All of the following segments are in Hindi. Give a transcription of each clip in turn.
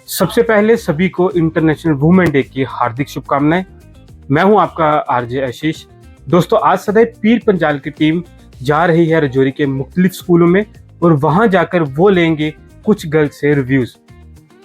सबसे पहले सभी को इंटरनेशनल वुमेन डे की हार्दिक शुभकामनाएं। मैं हूं आपका आरजे आशीष। दोस्तों, आज सदैव पीर पंजाल की टीम जा रही है रजौरी के मुख्तलिफ स्कूलों में और वहां जाकर वो लेंगे कुछ गर्ल्स से रिव्यूज।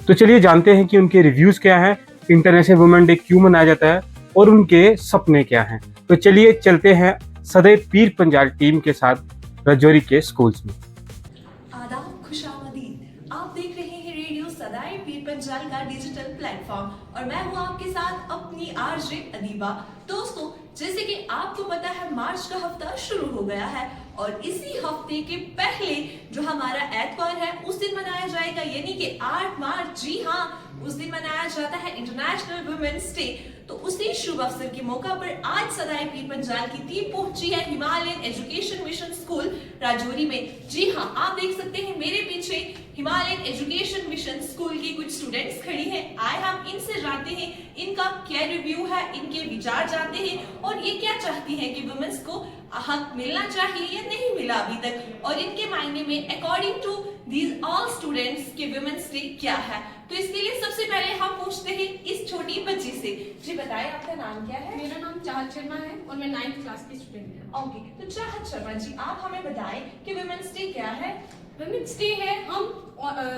तो चलिए जानते हैं कि उनके रिव्यूज क्या हैं, इंटरनेशनल वुमेन डे क्यों मनाया जाता है और उनके सपने क्या हैं। तो चलिए चलते हैं सदैव पीर पंजाल टीम के साथ रजौरी के स्कूल्स में। आदाब, खुशामदीद। आप देख रहे हैं रेडियो सदाए पीर पंजाल का डिजिटल प्लेटफॉर्म और मैं हूं आपके साथ अपनी आरजे अदीबा। दोस्तों, जैसे कि आपको पता है मार्च का हफ्ता शुरू हो गया है और इसी हफ्ते के पहले जो हमारा एतवार है उस दिन मनाया जाएगा, यानी कि 8 मार्च। जी हाँ, उस दिन मनाया जाता है इंटरनेशनल वुमेन्स डे। तो उसी शुभ अवसर के मौका पर आज सदाए पीर पंजाल की टीम पहुंची है Himalayan education mission school Rajouri में। जी हाँ, आप देख सकते हैं मेरे पीछे हिमालयन एजुकेशन मिशन स्कूल की कुछ स्टूडेंट्स खड़ी हैं। आए हम इनसे जानते हैं इनका क्या रिव्यू है, इनके विचार जानते हैं और ये क्या चाहती हैं कि वुमेन्स को हक मिलना चाहिए या नहीं मिला अभी तक, और इनके मायने में according to these all students के वुमेन्स डे क्या है। तो इसके लिए सबसे पहले हम पूछते हैं इस छोटी बच्ची से। जी बताएं, आपका नाम क्या है? मेरा नाम चाहत शर्मा है और मैं 9th क्लास की स्टूडेंट हूँ। ओके, तो चाहत शर्मा जी, आप हमें बताएं कि वुमेन्स डे क्या है। वुमेन्स डे है, हम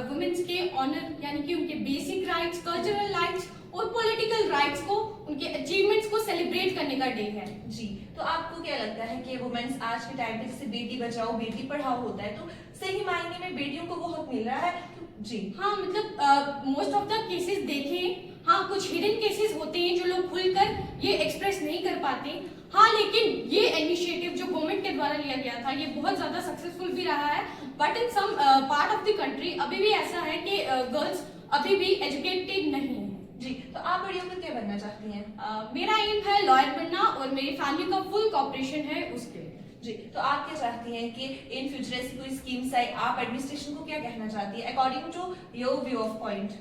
वुमेन्स के ऑनर यानी कि उनके बेसिक राइट्स, कल्चरल राइट्स और पॉलिटिकल राइट्स को, उनके अचीवमेंट्स को सेलिब्रेट करने का डे है। जी, तो आपको क्या लगता है कि वुमेन्स आज के टाइम पे जैसे बेटी बचाओ बेटी पढ़ाओ होता है, तो सही मायने में बेटियों को वो हक मिल रहा है? जी हाँ, मतलब मोस्ट ऑफ द केसेस देखें, हाँ कुछ हिडन केसेस होते हैं जो लोग खुलकर ये एक्सप्रेस नहीं कर पाते। हाँ, लेकिन ये इनिशिएटिव जो गवर्नमेंट के द्वारा लिया गया था ये बहुत ज्यादा सक्सेसफुल भी रहा है। But in some part of the country अभी भी ऐसा है कि गर्ल्स अभी भी एजुकेटेड नहीं है। जी, तो आप बड़ी होकर क्या बनना चाहती हैं? मेरा एम है लॉयर बनना और मेरी फैमिली का फुल कोऑपरेशन है उसके लिए। जी, तो आप क्या चाहती हैं कि इन फ्यूचर ऐसी कोई स्कीम्स आए, आप एडमिनिस्ट्रेशन को क्या कहना चाहती हैं according to your view of point?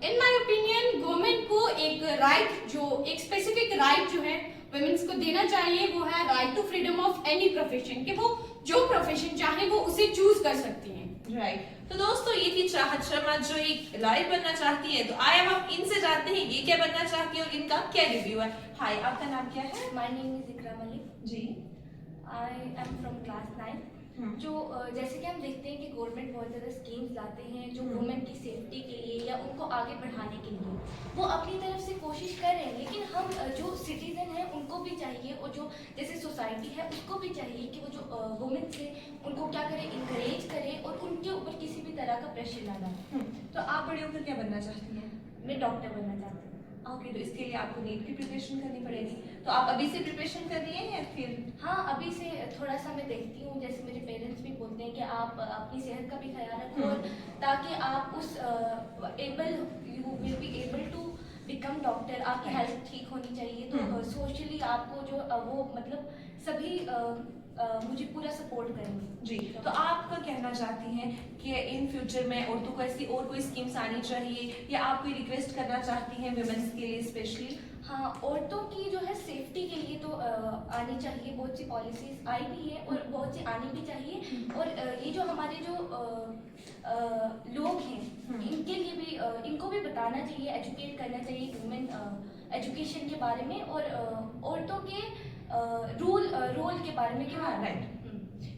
In my opinion government को एक राइट, जो एक स्पेसिफिक राइट जो है वुमेन्स को देना चाहिए, वो है right to freedom of any profession, कि वो जो प्रोफेशन चाहे वो उसे चूज कर सकती हैं। राइट, तो दोस्तों ये थी चाहत शर्मा जो एक लॉयर बनना चाहती है। तो आए हम इनसे जानते हैं ये क्या बनना चाहती है और इनका क्या रिव्यू है। हाय, आपका नाम क्या है? My name is Ikra Malik. Ji, I am from class 9. जो जैसे कि हम देखते हैं कि गवर्नमेंट बहुत ज़्यादा स्कीम्स लाते हैं जो वुमेन की सेफ्टी के लिए या उनको आगे बढ़ाने के लिए, वो अपनी तरफ से कोशिश कर रहे हैं। लेकिन हम जो सिटीजन हैं उनको भी चाहिए और जो जैसे सोसाइटी है उसको भी चाहिए कि वो जो वुमेन से उनको क्या करें, इंकरेज करें और उनके ऊपर किसी भी तरह का प्रेशर ना डालें। तो आप बड़े होकर क्या बनना चाहती हैं? मैं डॉक्टर बनना चाहती हूँ। ओके, तो इसके लिए आपको नीट की प्रिपरेशन करनी पड़ेगी। तो आप अभी से प्रिपरेशन कर रही हैं या फिर? हाँ, अभी से थोड़ा सा मैं देखती हूँ। जैसे मेरे पेरेंट्स भी बोलते हैं कि आप अपनी सेहत का भी ख्याल रखो और ताकि आप उस you will be able to become doctor. आपकी हेल्थ ठीक होनी चाहिए, तो सोशली आपको जो वो मतलब सभी मुझे पूरा सपोर्ट करेंगे। जी, तो आप क्या कहना चाहती हैं कि इन फ्यूचर में औरतों को ऐसी और कोई स्कीम्स आनी चाहिए या आप कोई रिक्वेस्ट करना चाहती हैं वुमेन्स के लिए स्पेशली? हाँ, औरतों की जो है सेफ्टी के लिए तो आनी चाहिए। बहुत सी पॉलिसीज आई भी है और बहुत सी आनी भी चाहिए। और ये जो हमारे जो लोग हैं इनके लिए भी इनको भी बताना चाहिए, एजुकेट करना चाहिए वुमेन एजुकेशन के बारे में और औरतों के रोल के बारे में। हाँ, राइट।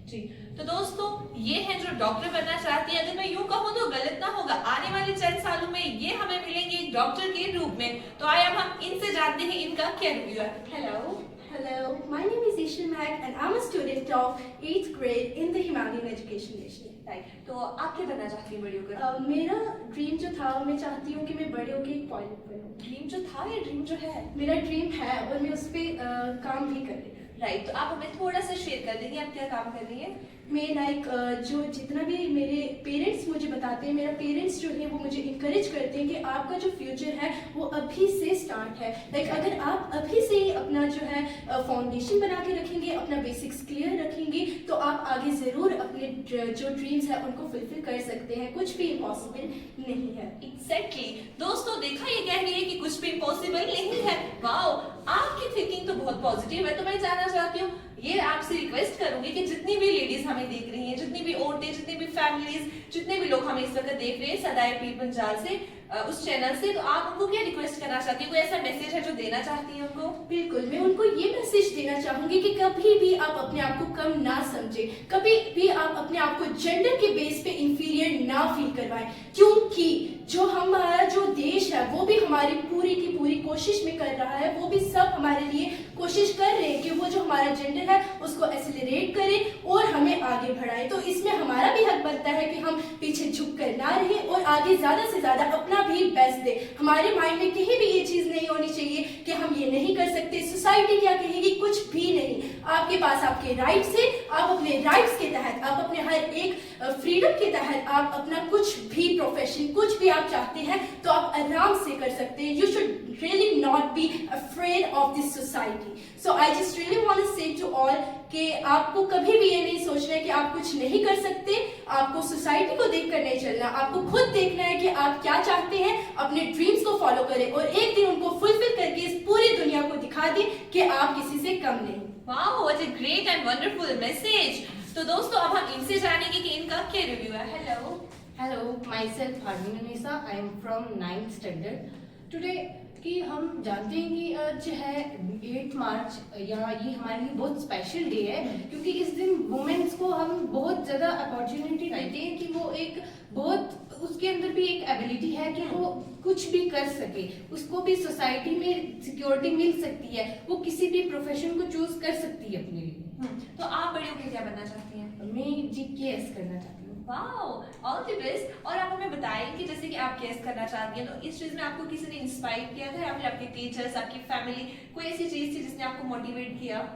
जी, तो दोस्तों ये है जो डॉक्टर बनना चाहती है। अगर मैं यूं कहूँ तो गलत ना होगा, आने वाले चंद सालों में ये हमें मिलेंगे एक डॉक्टर के रूप में। तो आइए अब हम इनसे जानते हैं इनका क्या रिव्यू है। Hello. Hello, my name is Ishan Mac and I'm a student of 8th grade in the Himalayan Education Mission. Right, तो आप क्या बनना चाहती हैं बड़ी होकर? मेरा ड्रीम जो था, मैं चाहती हूँ कि मैं बड़े होकर एक पायलट बनूँ। ड्रीम जो था या ड्रीम जो है? मेरा ड्रीम है और मैं उस पर काम भी कर रही हूँ। राइट, तो आप हमें थोड़ा सा शेयर कर देंगे आप क्या काम कर रही हैं? मैं लाइक जो जितना भी मेरे पेरेंट्स मुझे बताते हैं, मेरा पेरेंट्स जो है वो मुझे इंकरेज करते हैं कि आपका जो फ्यूचर है वो अभी से स्टार्ट है। लाइक अगर आप अभी से ही अपना जो है फाउंडेशन बना के रखेंगे, अपना बेसिक्स क्लियर रखेंगे, तो आप आगे ज़रूर अपने जो ड्रीम्स है उनको फुलफिल कर सकते हैं। कुछ भी इम्पॉसिबल नहीं है। एग्जैक्टली, दोस्तों देखा ये कह रही है कि कुछ भी इम्पॉसिबल नहीं है। वाओ, आपकी थिंकिंग तो बहुत पॉजिटिव है। तो मैं जानना चाहती हूँ ये आपसे रिक्वेस्ट करूंगी कि जितनी भी लेडीज हमें देख रही हैं, जितनी भी औरतें, जितनी भी फैमिलीज, जितने भी लोग हमें इस वक्त देख रहे हैं सदाए पीर पंजाल से, उस चैनल से, तो आप उनको क्या रिक्वेस्ट करना चाहती हैं? कोई ऐसा मैसेज है जो देना चाहती हैं उनको? बिल्कुल, मैं उनको ये मैसेज देना चाहूंगी कि कभी भी आप अपने आप को कम ना समझें, कभी भी आप अपने आप को जेंडर के बेस पे इंफीरियर ना फील करवाएं, क्योंकि जो हमारा जो देश है वो भी हमारी पूरी की पूरी कोशिश में कर रहा है, वो भी सब हमारे लिए कोशिश कर रहे हैं कि वो जो हमारा जेंडर है उसको एक्सेलरेट करें और हमें आगे बढ़ाएं। तो इसमें हमारा भी हक बनता है कि हम पीछे झुक कर ना रहें और आगे ज्यादा से ज्यादा अपना भी बेस्ट दें। हमारे माइंड में कहीं भी ये चीज नहीं होनी चाहिए कि हम ये नहीं कर सकते, सोसाइटी क्या कहेगी, कुछ भी नहीं। आपके पास आपके राइट्स है, आप अपने राइट्स के तहत, आप अपने हर एक फ्रीडम के तहत आप अपना कुछ भी प्रोफेशन, कुछ भी आप चाहते हैं तो आप आराम से कर सकते हैं। You should really not be afraid of this society. So I just really want to say to all कि आपको कभी भी ये नहीं सोचना है कि आप कुछ नहीं कर सकते, आपको सोसाइटी को देखकर नहीं चलना, आपको खुद देखना है कि आप क्या चाहते हैं, अपने ड्रीम्स को फॉलो करें और एक दिन उनको फुलफिल करके इस पूरी दुनिया को दिखा दें कि आप किसी से कम नहीं। Wow, what a great and wonderful message. तो दोस्तों अब हम इनसे जानेंगे कि इनका क्या रिव्यू है। Hello Hello, myself Harminisa. I am from 9th standard. Today कि हम जानते हैं कि आज है 8 मार्च, या ये हमारे लिए बहुत स्पेशल डे है क्योंकि इस दिन वुमेन्स को हम बहुत ज़्यादा अपॉर्चुनिटी देते हैं कि वो एक बहुत, उसके अंदर भी एक एबिलिटी है कि वो कुछ भी कर सके, उसको भी सोसाइटी में सिक्योरिटी मिल सकती है, वो किसी भी प्रोफेशन को चूज कर सकती है अपने लिए। तो आप बड़े होकर क्या बनना चाहती हैं? मैं GKS करना चाहती हूँ। Wow, all the best. और आप हमें बताएं कि जैसे कि आप केस करना चाहती हैं, तो इस चीज में आपको किसी ने इंस्पायर किया था या फिर आपके टीचर्स, आपकी फैमिली, कोई ऐसी चीज थी जिसने आपको मोटिवेट किया?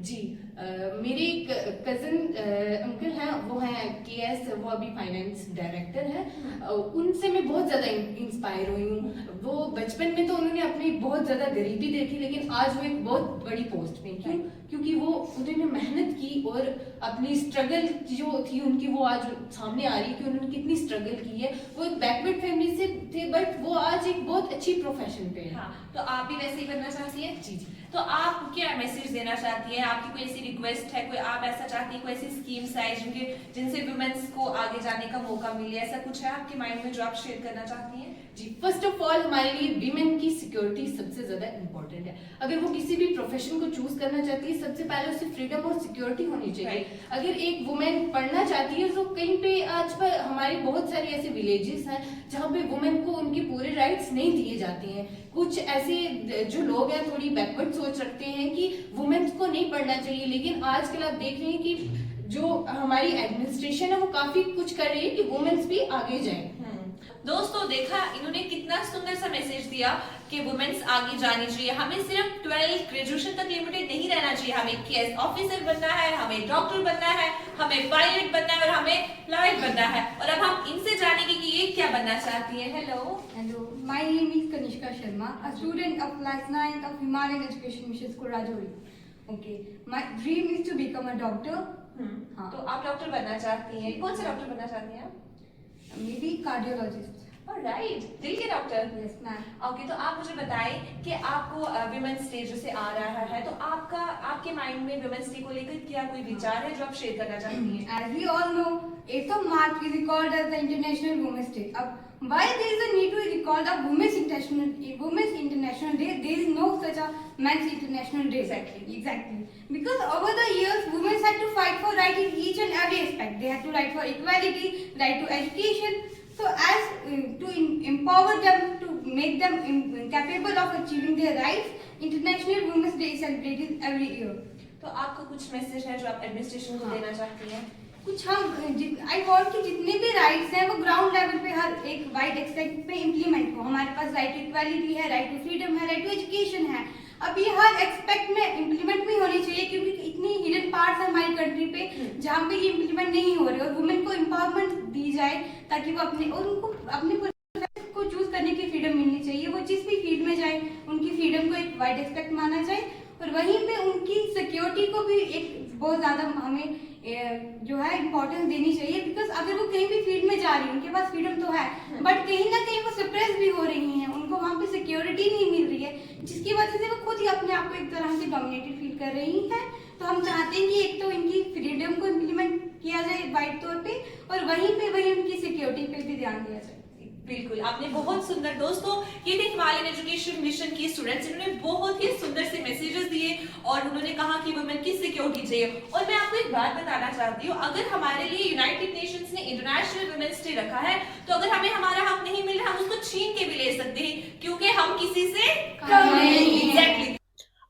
जी, मेरे एक कज़न अंकल हैं, वो हैं KS, वो अभी फाइनेंस डायरेक्टर हैं। उनसे मैं बहुत ज़्यादा इंस्पायर हुई हूँ। वो बचपन में तो उन्होंने अपनी बहुत ज़्यादा गरीबी देखी, लेकिन आज वो एक बहुत बड़ी पोस्ट में। क्यों? क्योंकि वो उन्होंने मेहनत की और अपनी स्ट्रगल जो थी उनकी वो आज सामने आ रही है कि उन्होंने कितनी स्ट्रगल की है। वो एक बैकवर्ड फैमिली से थे, बट वो आज एक बहुत अच्छी प्रोफेशन पे है। हाँ, तो आप भी वैसे ही बनना चाहती हैं? जी जी। तो आप क्या मैसेज देना चाहती हैं? आपकी कोई ऐसी रिक्वेस्ट है, कोई आप ऐसा चाहती हैं, कोई ऐसी स्कीम्स है जिनसे वुमेन्स को आगे जाने का मौका मिले, ऐसा कुछ है आपके माइंड में जो आप शेयर करना चाहती हैं? जी, फर्स्ट ऑफ ऑल हमारे लिए वीमेन की सिक्योरिटी सबसे ज्यादा इम्पोर्टेंट है। अगर वो किसी भी प्रोफेशन को चूज करना चाहती है, सबसे पहले उसे फ्रीडम और सिक्योरिटी होनी चाहिए। अगर एक वुमेन पढ़ना चाहती है तो कहीं पे आज पर हमारे बहुत सारे ऐसे विलेजेस हैं जहाँ पे वुमेन को उनके पूरे राइट्स नहीं दिए जाते हैं। कुछ ऐसे जो लोग हैं थोड़ी बैकवर्ड सोच रखते हैं कि वुमेन्स को नहीं पढ़ना चाहिए, लेकिन आजकल आप देख रहे हैं कि जो हमारी एडमिनिस्ट्रेशन है वो काफी कुछ कर रही है कि वुमेन्स भी आगे जाएं। दोस्तों देखा इन्होंने कितना सुंदर सा मैसेज दिया कि वुमेन्स आगे जानी चाहिए। हमें सिर्फ 12 ग्रेजुएशन तक लिमिटेड नहीं रहना चाहिए, हमें केस ऑफिसर बनना है, हमें डॉक्टर बनना है, हमें पायलट बनना है और हमें लॉयर बनना है। और अब हम इनसे जानेंगे कि ये क्या बनना चाहती है। Hello Hello, my name is Kanishka Sharma, a student of class 9 of Himalayan Education Mission School, Rajouri. Okay, my dream is to become a doctor. हाँ. तो आप डॉक्टर बनना चाहती हैं, कौन सा डॉक्टर बनना चाहती हैं? Maybe cardiologist. ऑलराइट, दिल के डॉक्टर। Yes, ma'am. ओके, तो आप मुझे बताएं कि आपको विमेंस डे जैसे आ रहा है, तो आपके माइंड में विमेंस डे को लेकर क्या कोई विचार है जो आप शेयर करना चाहती हैं? As we all know, 8th of March is called as the International Women's Day. अब why there is a need to recall the Women's International Day? There is no such a Men's International Day. Exactly. Because over the years, women had to fight for right in each and every aspect. They had to fight for equality, right to education. So as to empower them, to make them capable of achieving their rights, International Women's Day is celebrated every year. तो आपका कुछ मैसेज है जो आप एडमिनिस्ट्रेशन को देना चाहती हैं? कुछ हम आई वॉन्ट कि जितने भी राइट्स हैं वो ग्राउंड लेवल पे हर एक वाइड एक्सपेक्ट पे इम्प्लीमेंट हो। हमारे पास राइट टू इक्वालिटी है, राइट टू फ्रीडम है, राइट टू एजुकेशन है। अब ये हर एक्सपेक्ट में इम्प्लीमेंट भी होनी चाहिए क्योंकि इतनी हिडन पार्ट्स है हमारी कंट्री पे जहाँ पे ये इम्प्लीमेंट नहीं हो रहे, और वुमेन को एम्पावरमेंट दी जाए ताकि वो अपने और उनको अपने को चूज करने की फ्रीडम मिलनी चाहिए। वो जिस भी फील्ड में जाए उनकी फ्रीडम को एक वाइड एक्सपेक्ट माना जाए, और वहीं पे उनकी सिक्योरिटी को भी एक बहुत ज्यादा हमें जो है इम्पोर्टेंस देनी चाहिए। बिकॉज अगर वो कहीं भी फील्ड में जा रही है, उनके पास फ्रीडम तो है, बट कहीं ना कहीं वो सप्रेस भी हो रही हैं, उनको वहाँ पे सिक्योरिटी नहीं मिल रही है, जिसकी वजह से वो खुद ही अपने आप को एक तरह से डोमिनेटेड फील कर रही हैं। तो हम चाहते हैं कि एक तो इनकी फ्रीडम को इम्प्लीमेंट किया जाए वाइड तौर पे, और वहीं उनकी सिक्योरिटी पे भी ध्यान दिया जाए। बिल्कुल, आपने बहुत सुंदर, दोस्तों ये थे हिमालयन एजुकेशन मिशन की स्टूडेंट्स, इन्होंने बहुत ही सुंदर से मैसेजेस दिए और उन्होंने कहा कि वुमेन की सिक्योरिटी चाहिए। और मैं आपको एक बात बताना चाहती हूँ, अगर हमारे लिए यूनाइटेड नेशंस ने इंटरनेशनल वुमेन्स डे रखा है, तो अगर हमें हमारा हक नहीं मिल रहा, हम उसको छीन के भी ले सकते हैं, क्योंकि हम किसी से कम नहीं। एग्जैक्टली।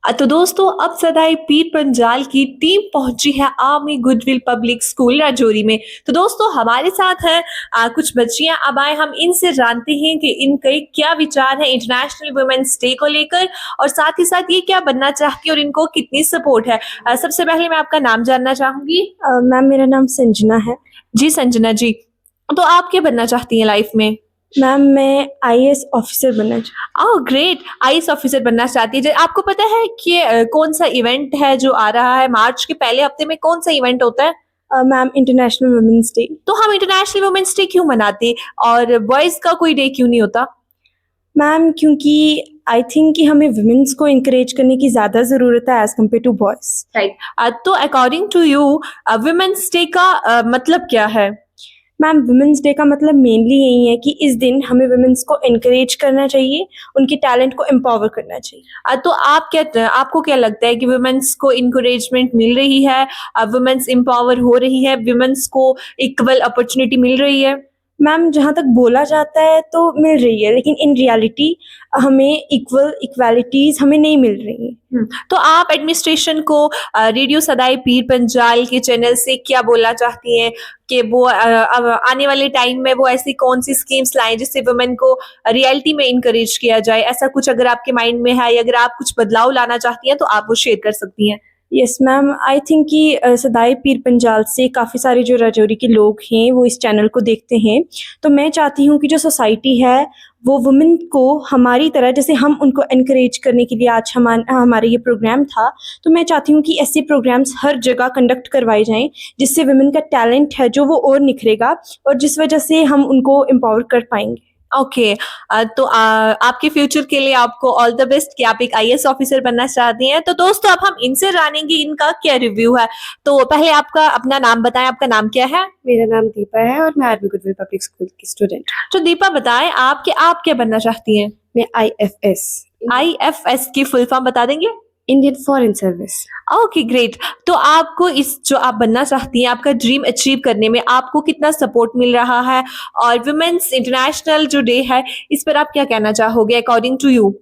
तो दोस्तों अब सदाई पीर पंजाल की टीम पहुंची है army goodwill public school Rajouri में। तो दोस्तों हमारे साथ हैं कुछ बच्चियां। अब आए हम इनसे जानते हैं कि इनके क्या विचार है इंटरनेशनल वुमेन्स डे को लेकर, और साथ ही साथ ये क्या बनना चाहती है और इनको कितनी सपोर्ट है। सबसे पहले मैं आपका नाम जानना चाहूंगी। मैम मेरा नाम संजना है। जी संजना जी, तो आप क्या बनना चाहती हैं लाइफ में? मैम मैं आईएएस ऑफिसर बनना ओह ग्रेट, आईएएस ऑफिसर बनना चाहती है। आपको पता है कि कौन सा इवेंट है जो आ रहा है मार्च के पहले हफ्ते में? कौन सा इवेंट होता है? Ma'am international women's day. तो हम इंटरनेशनल वुमेन्स डे क्यों मनाते और बॉयज का कोई डे क्यों नहीं होता? मैम क्योंकि आई थिंक कि हमें वुमेन्स को इंकरेज करने की ज़्यादा ज़रूरत है as compare to boys. Right, तो according to you women's day का मतलब क्या है? मैम वुमेन्स डे का मतलब मेनली यही है कि इस दिन हमें वुमेन्स को इनकरेज करना चाहिए, उनके टैलेंट को एम्पावर करना चाहिए। तो आपको क्या लगता है कि वुमेन्स को इनकरेजमेंट मिल रही है, वुमेन्स एम्पावर हो रही है, वुमेन्स को इक्वल अपॉर्चुनिटी मिल रही है? मैम जहाँ तक बोला जाता है तो मिल रही है, लेकिन इन रियलिटी हमें इक्वालिटीज हमें नहीं मिल रही है। तो आप एडमिनिस्ट्रेशन को रेडियो सदाई पीर पंजाल के चैनल से क्या बोलना चाहती हैं कि वो आने वाले टाइम में वो ऐसी कौन सी स्कीम्स लाएं जिससे वुमेन को रियलिटी में इनकरेज किया जाए? ऐसा कुछ अगर आपके माइंड में है या अगर आप कुछ बदलाव लाना चाहती हैं तो आप वो शेयर कर सकती हैं। यस मैम, आई थिंक कि सदाई पीर पंजाल से काफ़ी सारे जो राजौरी के लोग हैं वो इस चैनल को देखते हैं। तो मैं चाहती हूँ कि जो सोसाइटी है वो वुमेन को हमारी तरह, जैसे हम उनको इनकरेज करने के लिए आज हमारा ये प्रोग्राम था, तो मैं चाहती हूँ कि ऐसे प्रोग्राम्स हर जगह कंडक्ट करवाए जाएं जिससे वुमेन का टैलेंट है जो वो और निखरेगा और जिस वजह से हम उनको एम्पावर कर पाएंगे। ओके, तो आपके फ्यूचर के लिए आपको ऑल द बेस्ट कि आप एक आईएएस ऑफिसर बनना चाहती हैं। तो दोस्तों अब हम इनसे जानेंगे इनका क्या रिव्यू है। तो पहले आपका अपना नाम बताएं, आपका नाम क्या है? मेरा नाम दीपा है और मैं आर्मी गुडविल पब्लिक स्कूल की स्टूडेंट। तो दीपा बताएं आप क्या बनना चाहती हैं? मैं आईएफएस की फुल फॉर्म बता देंगे? Indian foreign service. Okay great. तो आपको इस जो आप बनना चाहती हैं आपका ड्रीम अचीव करने में आपको कितना सपोर्ट मिल रहा है, और वुमेन्स इंटरनेशनल जो डे है इस पर आप क्या कहना चाहोगे अकॉर्डिंग टू यू?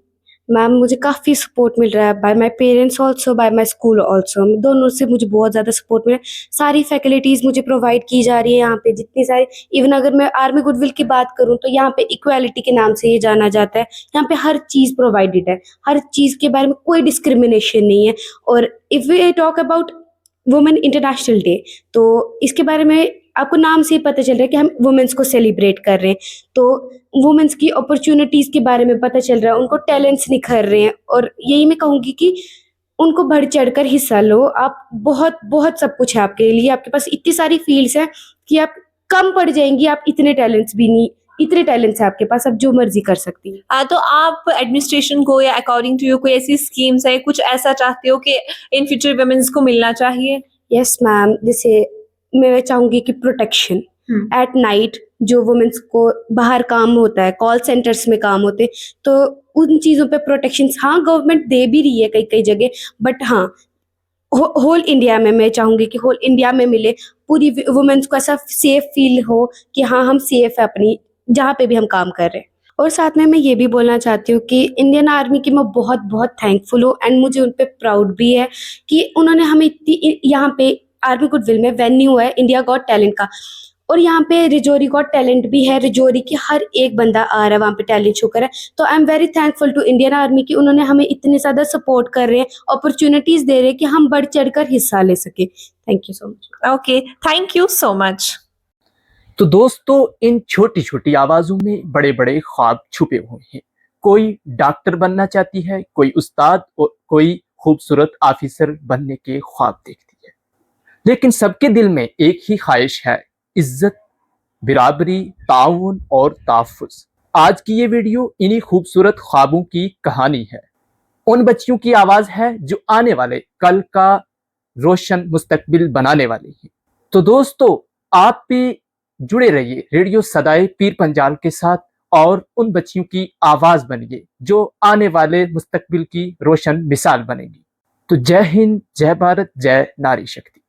मैम मुझे काफ़ी सपोर्ट मिल रहा है by my parents also, by my school also. दोनों से मुझे बहुत ज़्यादा सपोर्ट मिल रहा है। सारी फैसिलिटीज़ मुझे प्रोवाइड की जा रही है यहाँ पे, जितनी सारी। इवन अगर मैं आर्मी गुडविल की बात करूँ तो यहाँ पे इक्वालिटी के नाम से ये जाना जाता है। यहाँ पे हर चीज़ प्रोवाइडेड है, हर चीज़ के बारे में कोई डिस्क्रिमिनेशन नहीं है। और if we talk about women international day, तो इसके बारे में आपको नाम से ही पता चल रहा है कि हम वुमेन्स को सेलिब्रेट कर रहे हैं। तो वुमेन्स की अपॉर्चुनिटीज़ के बारे में पता चल रहा है, उनको टैलेंट्स निखर रहे हैं। और यही मैं कहूँगी कि उनको बढ़ चढ़कर हिस्सा लो। आप बहुत बहुत सब कुछ है आपके लिए, आपके पास इतनी सारी फील्ड्स हैं कि आप कम पड़ जाएंगी। आप इतने टैलेंट्स है आपके पास, आप जो मर्जी कर सकती हैं। तो आप एडमिनिस्ट्रेशन को या अकॉर्डिंग टू यू कोई ऐसी स्कीम्स है, कुछ ऐसा चाहते हो कि इन फ्यूचर वुमेन्स को मिलना चाहिए? यस मैम, जैसे मैं चाहूँगी कि प्रोटेक्शन एट नाइट, जो वुमेन्स को बाहर काम होता है, कॉल सेंटर्स में काम होते हैं, तो उन चीज़ों पे प्रोटेक्शन हाँ गवर्नमेंट दे भी रही है कई कई जगह, बट हाँ होल इंडिया में मैं चाहूँगी कि होल इंडिया में मिले, पूरी वुमेन्स को ऐसा सेफ फील हो कि हाँ हम सेफ है अपनी जहाँ पे भी हम काम कर रहे हैं। और साथ में मैं ये भी बोलना चाहती हूँ कि इंडियन आर्मी की मैं बहुत बहुत थैंकफुल हूँ एंड मुझे उन पर प्राउड भी है कि उन्होंने हमें इतनी, यहाँ पे आर्मी गुडविल में वेन्यू है इंडिया गॉट टैलेंट का, और यहाँ पे राजौरी गॉट टैलेंट भी है। राजौरी की हर एक बंदा आ रहा है वहाँ पे टैलेंट शो कर रहा है। तो I am very thankful to Indian army कि उन्होंने हमें इतने ज़्यादा सपोर्ट कर रहे हैं, अपॉर्चुनिटीज़ दे रहे हैं कि हम बढ़ चढ़ कर हिस्सा ले सके। Thank you so much. Okay, thank you so much. तो दोस्तों इन छोटी छोटी आवाजों में बड़े बड़े ख्वाब छुपे हुए हैं। कोई डॉक्टर बनना चाहती है, कोई उस्ताद और कोई खूबसूरत ऑफिसर बनने के ख्वाब देखती है, लेकिन सबके दिल में एक ही ख्वाहिश है, इज्जत, बिराबरी, ताउन और तहफ़्फ़ुज़। आज की ये वीडियो इन्हीं खूबसूरत ख्वाबों की कहानी है। उन बच्चियों की आवाज है जो आने वाले कल का रोशन मुस्तकबिल बनाने वाले हैं। तो दोस्तों, आप भी जुड़े रहिए रेडियो सदाए पीर पंजाल के साथ और उन बच्चियों की आवाज बनिए जो आने वाले मुस्तकबिल की रोशन मिसाल बनेगी। तो जय हिंद, जय भारत, जय नारी शक्ति।